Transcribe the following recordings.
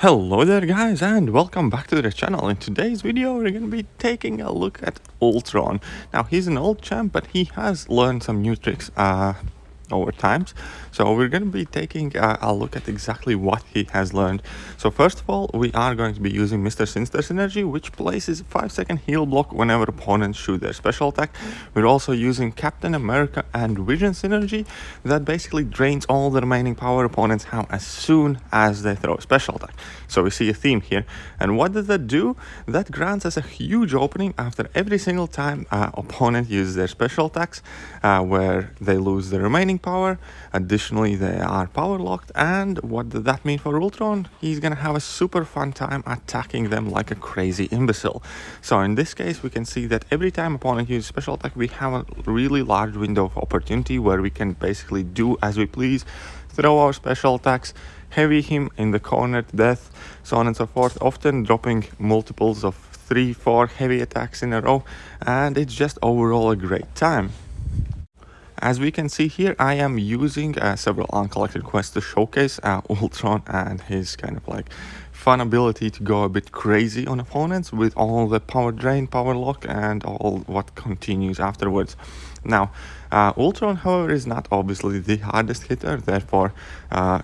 Hello there guys and welcome back to the channel. In today's video we're going to be taking a look at Ultron. Now he's an old champ but he has learned some new tricks over times, so we're going to be taking a look at exactly what he has learned. So first of all, we are going to be using Mr. Sinister Synergy, which places 5-second heal block whenever opponents shoot their special attack. We're also using Captain America and Vision Synergy that basically drains all the remaining power opponents have as soon as they throw a special attack. So we see a theme here, and what does that do? That grants us a huge opening after every single time opponent uses their special attacks, where they lose the remaining power. Additionally, they are power locked, and what does that mean for Ultron? He's gonna have a super fun time attacking them like a crazy imbecile. So in this case, we can see that every time opponent uses special attack, we have a really large window of opportunity where we can basically do as we please, throw our special attacks, heavy him in the corner to death, so on and so forth, often dropping multiples of 3-4 heavy attacks in a row, and it's just overall a great time. As we can see here, I am using several uncollected quests to showcase Ultron and his kind of like fun ability to go a bit crazy on opponents with all the power drain, power lock, and all what continues afterwards. Now, Ultron, however, is not obviously the hardest hitter, therefore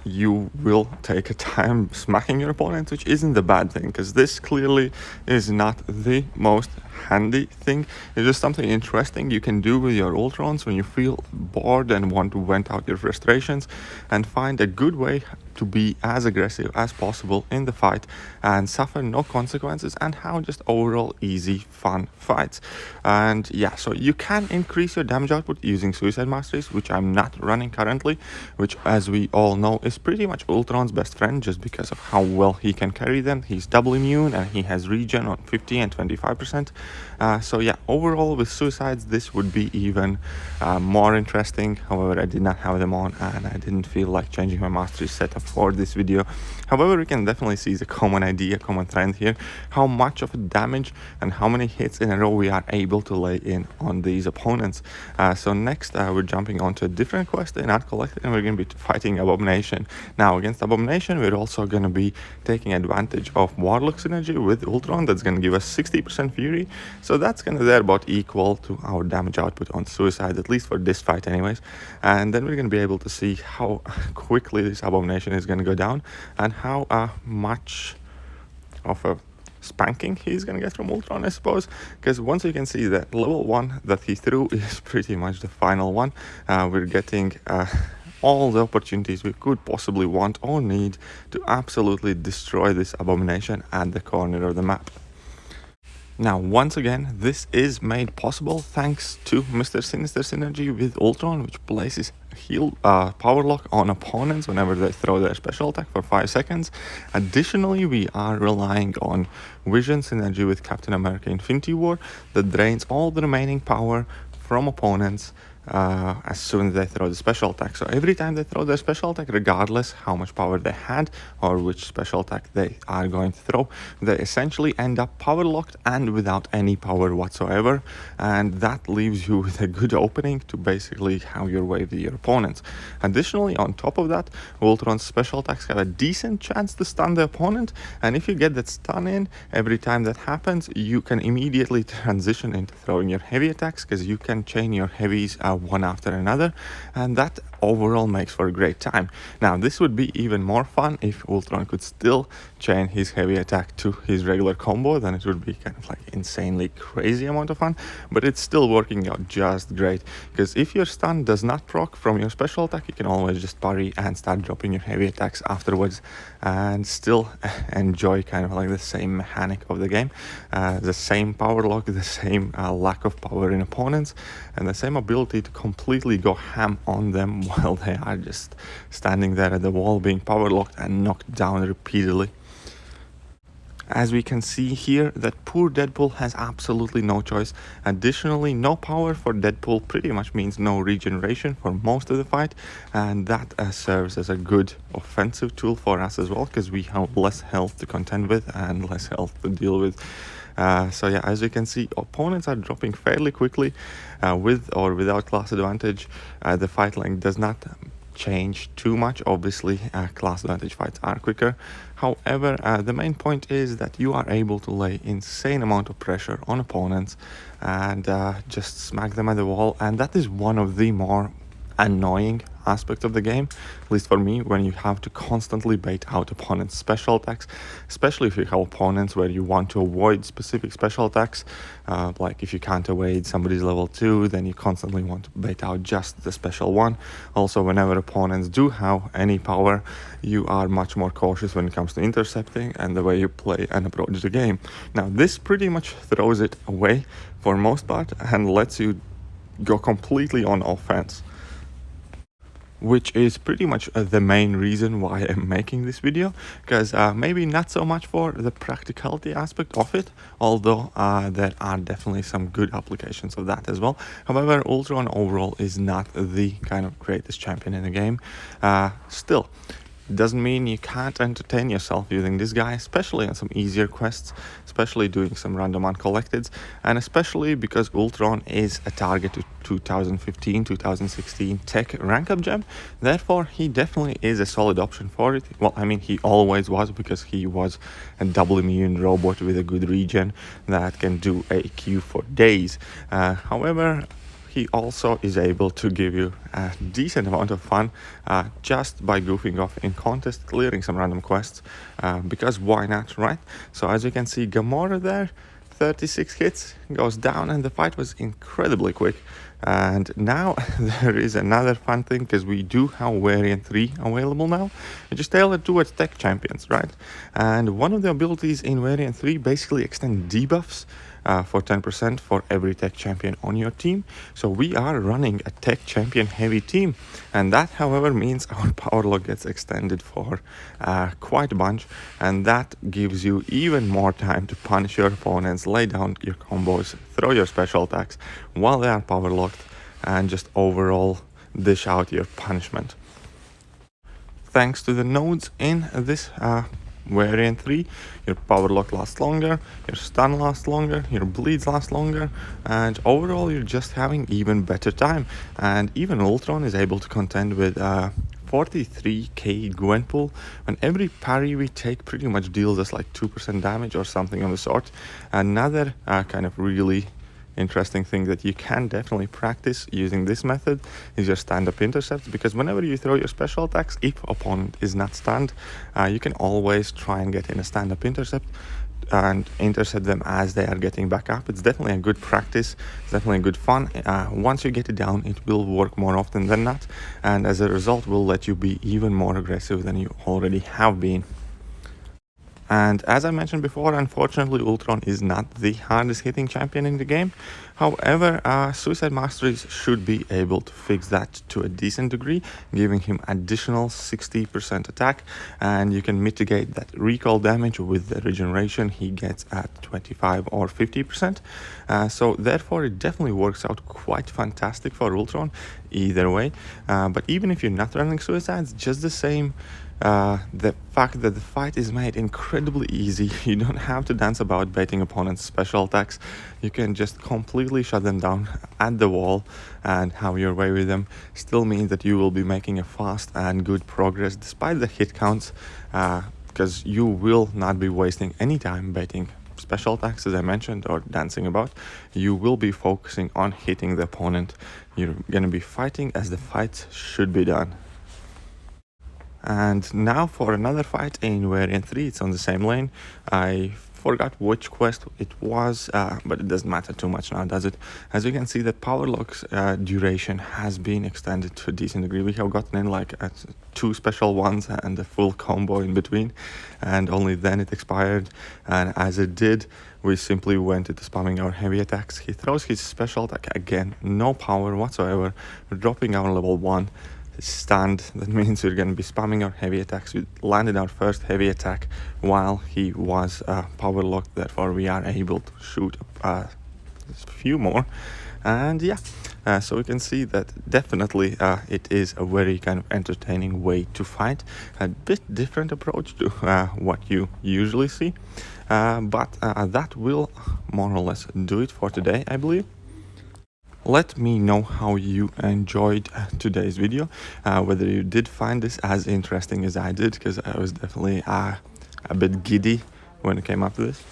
you will take a time smacking your opponents, which isn't the bad thing, because this clearly is not the most handy thing. It's just something interesting you can do with your Ultrons when you feel bored and want to vent out your frustrations and find a good way to be as aggressive as possible in the fight and suffer no consequences and have just overall easy fun fights. And yeah, so you can increase your damage output using Suicide Masteries, which I'm not running currently, which as we all know is pretty much Ultron's best friend just because of how well he can carry them. He's double immune and he has regen on 50 and 25%. So yeah, overall with Suicides this would be even more interesting. However, I did not have them on and I didn't feel like changing my mastery setup for this video. However, we can definitely see the common idea, common trend here, how much of a damage and how many hits in a row we are able to lay in on these opponents. So next we're jumping onto a different quest in Art Collected and we're going to be fighting Abomination. Now against Abomination we're also going to be taking advantage of Warlock Synergy with Ultron. That's going to give us 60% Fury, so that's going to thereby equal to our damage output on Suicide, at least for this fight anyways. And then we're going to be able to see how quickly this Abomination is going to go down and how much of a spanking he's going to get from Ultron, I suppose, because once you can see that level 1 that he threw is pretty much the final one, we're getting all the opportunities we could possibly want or need to absolutely destroy this Abomination at the corner of the map. Now, once again, this is made possible thanks to Mr. Sinister Synergy with Ultron, which places heal power lock on opponents whenever they throw their special attack for 5 seconds. Additionally, we are relying on Vision Synergy with Captain America Infinity War that drains all the remaining power from opponents as soon as they throw the special attack. So every time they throw their special attack, regardless how much power they had or which special attack they are going to throw, they essentially end up power locked and without any power whatsoever, and that leaves you with a good opening to basically have your way with your opponents. Additionally, on top of that, Ultron's special attacks have a decent chance to stun the opponent, and if you get that stun in every time that happens, you can immediately transition into throwing your heavy attacks, because you can chain your heavies one after another, and that overall makes for a great time. Now, this would be even more fun if Ultron could still chain his heavy attack to his regular combo. Then it would be kind of like insanely crazy amount of fun, but it's still working out just great, because if your stun does not proc from your special attack, you can always just parry and start dropping your heavy attacks afterwards and still enjoy kind of like the same mechanic of the game, the same power lock, the same lack of power in opponents, and the same ability to completely go ham on them while they are just standing there at the wall being power locked and knocked down repeatedly. As we can see here, that poor Deadpool has absolutely no choice. Additionally, no power for Deadpool pretty much means no regeneration for most of the fight, and that serves as a good offensive tool for us as well, because we have less health to contend with and less health to deal with. So yeah, as you can see, opponents are dropping fairly quickly with or without class advantage. The fight length does not change too much. Obviously, class advantage fights are quicker. However, the main point is that you are able to lay insane amount of pressure on opponents and just smack them at the wall, and that is one of the more annoying aspect of the game, at least for me, when you have to constantly bait out opponents' special attacks, especially if you have opponents where you want to avoid specific special attacks. Like if you can't evade somebody's level 2, then you constantly want to bait out just the special one. Also, whenever opponents do have any power, you are much more cautious when it comes to intercepting and the way you play and approach the game. Now, this pretty much throws it away for most part and lets you go completely on offense, which is pretty much the main reason why I'm making this video, because maybe not so much for the practicality aspect of it, although there are definitely some good applications of that as well. However, Ultron overall is not the kind of greatest champion in the game. Still, doesn't mean you can't entertain yourself using this guy, especially on some easier quests, especially doing some random uncollecteds, and especially because Ultron is a target to 2015-2016 tech rank up gem. Therefore, he definitely is a solid option for it. Well, I mean, he always was, because he was a double immune robot with a good regen that can do AQ for days. However, he also is able to give you a decent amount of fun just by goofing off in contests, clearing some random quests, because why not, right? So as you can see, Gamora there, 36 hits, goes down, and the fight was incredibly quick. And now there is another fun thing, because we do have Variant 3 available now, which is tailored towards tech champions, right? And one of the abilities in Variant 3 basically extend debuffs for 10% for every tech champion on your team. So we are running a tech champion heavy team, and that, however, means our power lock gets extended for quite a bunch, and that gives you even more time to punish your opponents, lay down your combos, throw your special attacks while they are power locked, and just overall dish out your punishment. Thanks to the nodes in this Variant 3, your power lock lasts longer, your stun lasts longer, your bleeds last longer, and overall you're just having even better time. And even Ultron is able to contend with 43k Gwenpool, when every parry we take pretty much deals us like 2% damage or something of the sort. Another kind of really interesting thing that you can definitely practice using this method is your stand-up intercepts, because whenever you throw your special attacks, if opponent is not stunned, you can always try and get in a stand-up intercept and intercept them as they are getting back up. It's definitely a good practice, it's definitely good fun. Once you get it down, it will work more often than not, and as a result will let you be even more aggressive than you already have been. And as I mentioned before, unfortunately, Ultron is not the hardest hitting champion in the game. However, Suicide Masteries should be able to fix that to a decent degree, giving him additional 60% attack, and you can mitigate that recall damage with the regeneration he gets at 25 or 50%. So therefore, it definitely works out quite fantastic for Ultron either way. But even if you're not running Suicides, just the same, the fact that the fight is made incredibly easy, you don't have to dance about baiting opponents' special attacks, you can just completely shut them down at the wall and have your way with them, still means that you will be making a fast and good progress despite the hit counts, because you will not be wasting any time baiting special attacks, as I mentioned, or dancing about. You will be focusing on hitting the opponent. You're going to be fighting as the fight should be done. And now for another fight in Variant 3, it's on the same lane. I forgot which quest it was, but it doesn't matter too much now, does it? As you can see, the power lock's duration has been extended to a decent degree. We have gotten in like 2 special ones and a full combo in between, and only then it expired. And as it did, we simply went into spamming our heavy attacks. He throws his special attack again, no power whatsoever. We're dropping our level 1. Stunned. That means we're going to be spamming our heavy attacks. We landed our first heavy attack while he was power locked, therefore we are able to shoot a few more. And yeah, so we can see that definitely it is a very kind of entertaining way to fight, a bit different approach to what you usually see, but that will more or less do it for today, I believe. Let me know how you enjoyed today's video, whether you did find this as interesting as I did, because I was definitely a bit giddy when it came up to this.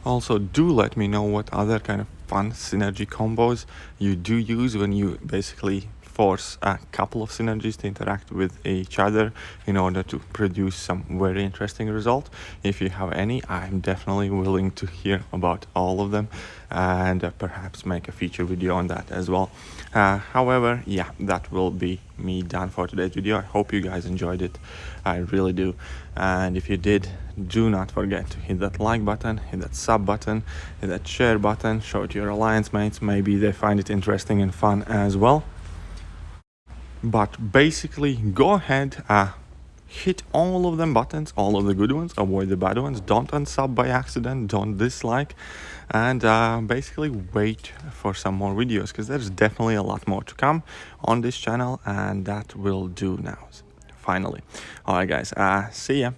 Also, do let me know what other kind of fun synergy combos you do use when you basically force a couple of synergies to interact with each other in order to produce some very interesting result. If you have any, I'm definitely willing to hear about all of them and perhaps make a feature video on that as well. However, yeah, that will be me done for today's video. I hope you guys enjoyed it. I really do. And if you did, do not forget to hit that like button, hit that sub button, hit that share button, show it to your alliance mates. Maybe they find it interesting and fun as well. But basically, go ahead, hit all of them buttons, all of the good ones, avoid the bad ones, don't unsub by accident, don't dislike, and basically wait for some more videos, because there's definitely a lot more to come on this channel, and that will do now, finally. Alright guys, see ya.